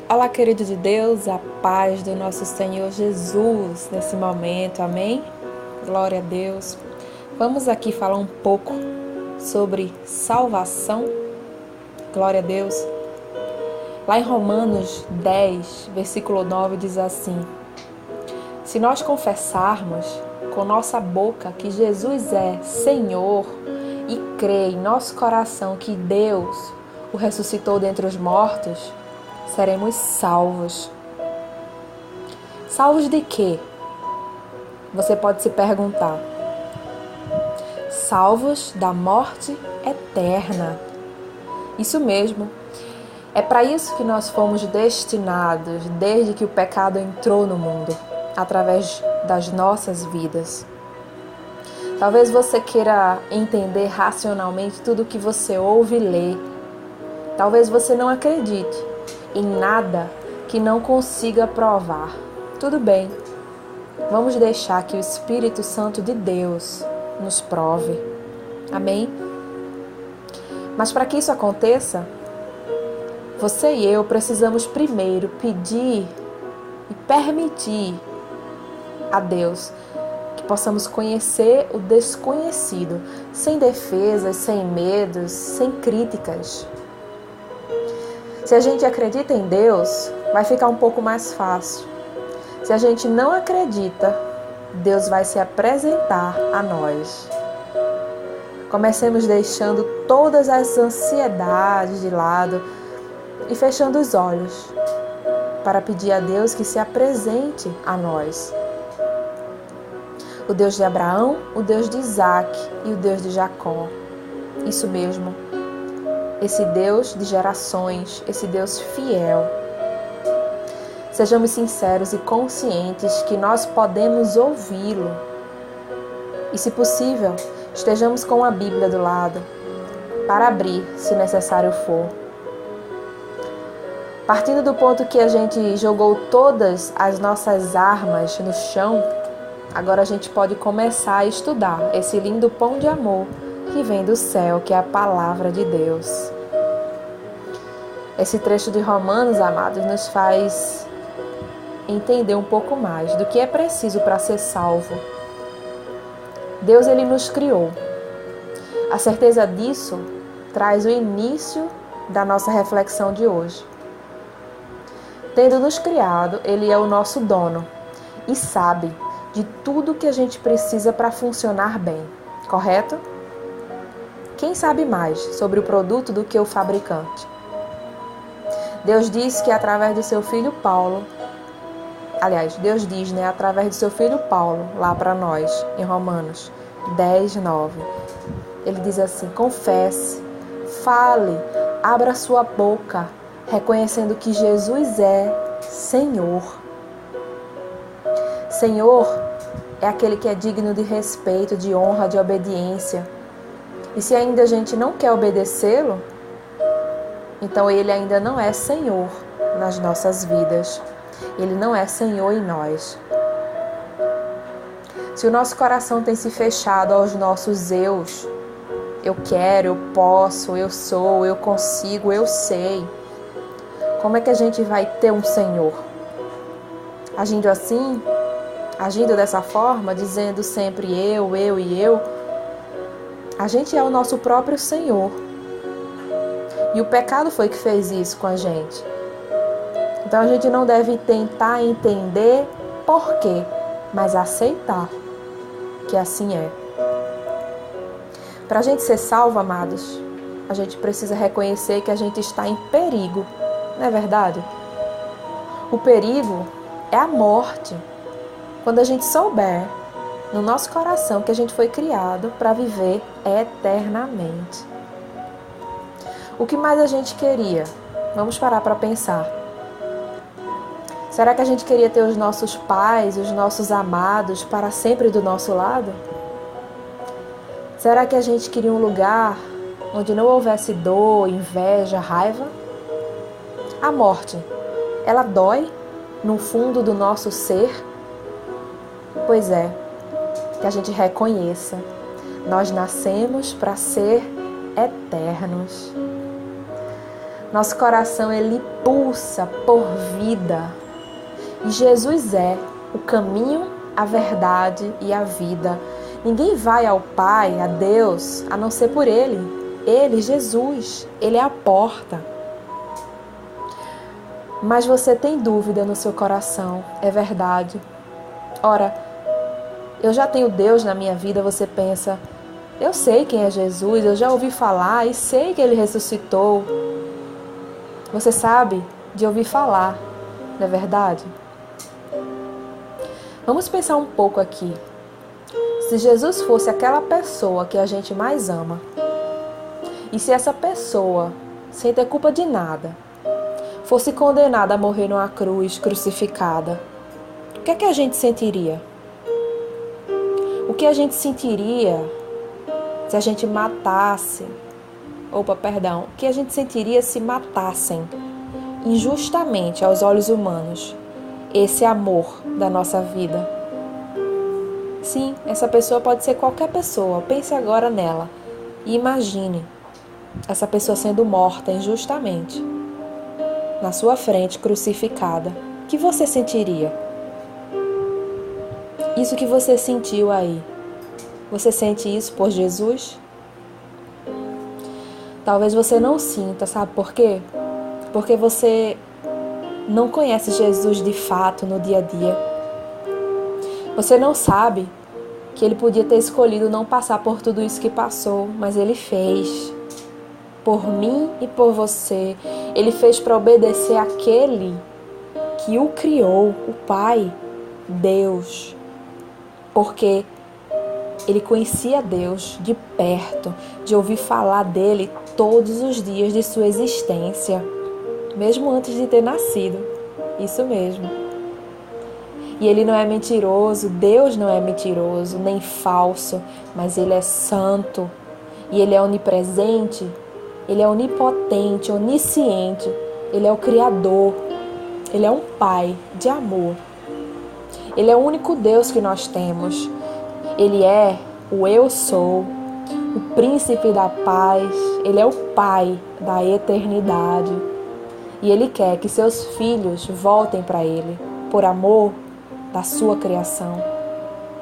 Olá, querido de Deus, a paz do nosso Senhor Jesus nesse momento, amém? Glória a Deus. Vamos aqui falar um pouco sobre salvação. Glória a Deus. Lá em Romanos 10, versículo 9, diz assim: se nós confessarmos com nossa boca que Jesus é Senhor e crer em nosso coração que Deus o ressuscitou dentre os mortos, seremos salvos. Salvos de quê? Você pode se perguntar. Salvos da morte eterna. Isso mesmo. É para isso que nós fomos destinados desde que o pecado entrou no mundo, através das nossas vidas. Talvez você queira entender racionalmente tudo o que você ouve e lê. Talvez você não acredite em nada que não consiga provar. Tudo bem, vamos deixar que o Espírito Santo de Deus nos prove. Amém? Mas para que isso aconteça, você e eu precisamos primeiro pedir e permitir a Deus que possamos conhecer o desconhecido, sem defesas, sem medos, sem críticas. Se a gente acredita em Deus, vai ficar um pouco mais fácil. Se a gente não acredita, Deus vai se apresentar a nós. Comecemos deixando todas as ansiedades de lado e fechando os olhos para pedir a Deus que se apresente a nós. O Deus de Abraão, o Deus de Isaac e o Deus de Jacó. Isso mesmo. Esse Deus de gerações, esse Deus fiel. Sejamos sinceros e conscientes que nós podemos ouvi-lo. E, se possível, estejamos com a Bíblia do lado, para abrir, se necessário for. Partindo do ponto que a gente jogou todas as nossas armas no chão, agora a gente pode começar a estudar esse lindo pão de amor que vem do céu, que é a palavra de Deus. Esse trecho de Romanos, amados, nos faz entender um pouco mais do que é preciso para ser salvo. Deus, Ele nos criou. A certeza disso traz o início da nossa reflexão de hoje. Tendo nos criado, Ele é o nosso dono e sabe de tudo que a gente precisa para funcionar bem, correto? Quem sabe mais sobre o produto do que o fabricante? Deus diz que através do seu filho Paulo, Deus diz, através do seu filho Paulo, lá para nós, em Romanos 10, 9. Ele diz assim: confesse, fale, abra sua boca, reconhecendo que Jesus é Senhor. Senhor é aquele que é digno de respeito, de honra, de obediência. E se ainda a gente não quer obedecê-lo, então Ele ainda não é Senhor nas nossas vidas. Ele não é Senhor em nós. Se o nosso coração tem se fechado aos nossos eus, eu quero, eu posso, eu sou, eu consigo, eu sei, como é que a gente vai ter um Senhor? Agindo assim, agindo dessa forma, dizendo sempre eu e eu, a gente é o nosso próprio Senhor. E o pecado foi que fez isso com a gente. Então a gente não deve tentar entender por quê, mas aceitar que assim é. Para a gente ser salvo, amados, a gente precisa reconhecer que a gente está em perigo, não é verdade? O perigo é a morte. Quando a gente souber no nosso coração que a gente foi criado para viver eternamente. O que mais a gente queria? Vamos parar para pensar. Será que a gente queria ter os nossos pais, os nossos amados para sempre do nosso lado? Será que a gente queria um lugar onde não houvesse dor, inveja, raiva? A morte, ela dói no fundo do nosso ser? Pois é, que a gente reconheça. Nós nascemos para ser eternos. Nosso coração, ele pulsa por vida. E Jesus é o caminho, a verdade e a vida. Ninguém vai ao Pai, a Deus, a não ser por Ele. Ele, Jesus, Ele é a porta. Mas você tem dúvida no seu coração, é verdade. Ora, eu já tenho Deus na minha vida, você pensa, eu sei quem é Jesus, eu já ouvi falar e sei que Ele ressuscitou. Você sabe de ouvir falar, não é verdade? Vamos pensar um pouco aqui. Se Jesus fosse aquela pessoa que a gente mais ama, e se essa pessoa, sem ter culpa de nada, fosse condenada a morrer numa cruz, crucificada, o que é que a gente sentiria? O que a gente sentiria se a gente matasse? O que a gente sentiria se matassem injustamente aos olhos humanos esse amor da nossa vida? Sim, essa pessoa pode ser qualquer pessoa. Pense agora nela e imagine essa pessoa sendo morta injustamente na sua frente, crucificada. O que você sentiria? Isso que você sentiu aí, você sente isso por Jesus? Talvez você não sinta, sabe por quê? Porque você não conhece Jesus de fato no dia a dia. Você não sabe que Ele podia ter escolhido não passar por tudo isso que passou, mas Ele fez. Por mim e por você. Ele fez para obedecer aquele que o criou, o Pai, Deus. Porque Ele conhecia Deus de perto, de ouvir falar dele todos os dias de sua existência, mesmo antes de ter nascido. Isso mesmo. E Ele não é mentiroso, Deus não é mentiroso, nem falso, mas Ele é santo. E Ele é onipresente, Ele é onipotente, onisciente. Ele é o Criador. Ele é um Pai de amor. Ele é o único Deus que nós temos. Ele é o Eu Sou, o Príncipe da Paz. Ele é o Pai da eternidade. E Ele quer que seus filhos voltem para Ele, por amor da sua criação.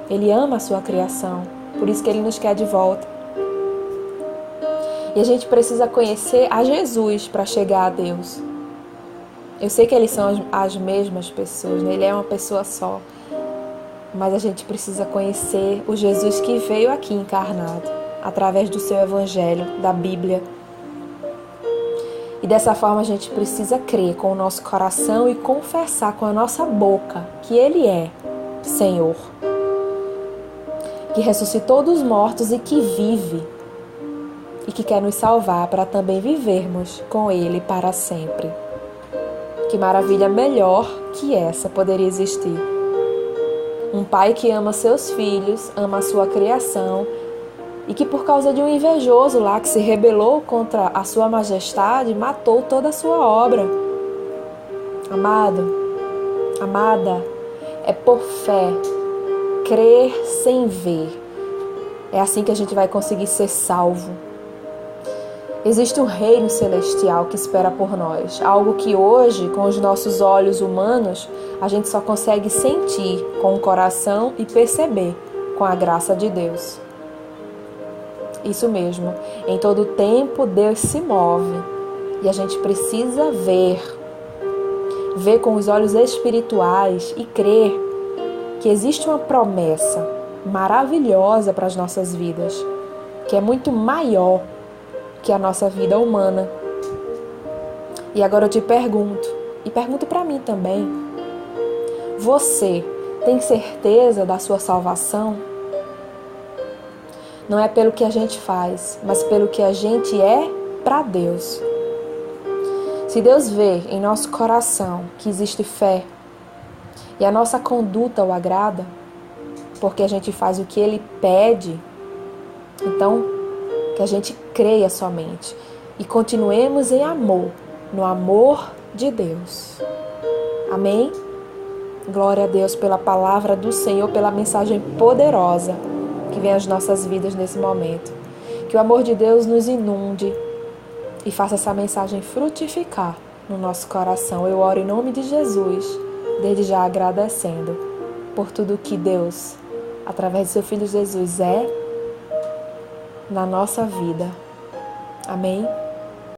Ele ama a sua criação, por isso que Ele nos quer de volta. E a gente precisa conhecer a Jesus para chegar a Deus. Eu sei que eles são as mesmas pessoas, né? Ele é uma pessoa só. Mas a gente precisa conhecer o Jesus que veio aqui encarnado, através do seu Evangelho, da Bíblia. E dessa forma a gente precisa crer com o nosso coração e confessar com a nossa boca que Ele é Senhor, que ressuscitou dos mortos e que vive, e que quer nos salvar para também vivermos com Ele para sempre. Que maravilha melhor que essa poderia existir. Um pai que ama seus filhos, ama a sua criação, e que por causa de um invejoso lá que se rebelou contra a sua majestade, matou toda a sua obra. Amado, amada, é por fé, crer sem ver. É assim que a gente vai conseguir ser salvo. Existe um reino celestial que espera por nós, algo que hoje, com os nossos olhos humanos, a gente só consegue sentir com o coração e perceber com a graça de Deus. Isso mesmo, em todo tempo Deus se move e a gente precisa ver com os olhos espirituais e crer que existe uma promessa maravilhosa para as nossas vidas, que é muito maior que a nossa vida humana. E agora eu te pergunto, e pergunto para mim também, você tem certeza da sua salvação? Não é pelo que a gente faz, mas pelo que a gente é para Deus. Se Deus vê em nosso coração que existe fé e a nossa conduta o agrada, porque a gente faz o que Ele pede, então que a gente creia somente e continuemos em amor, no amor de Deus. Amém? Glória a Deus pela palavra do Senhor, pela mensagem poderosa que vem às nossas vidas nesse momento. Que o amor de Deus nos inunde e faça essa mensagem frutificar no nosso coração. Eu oro em nome de Jesus, desde já agradecendo por tudo que Deus, através do seu Filho Jesus, é na nossa vida. Amém?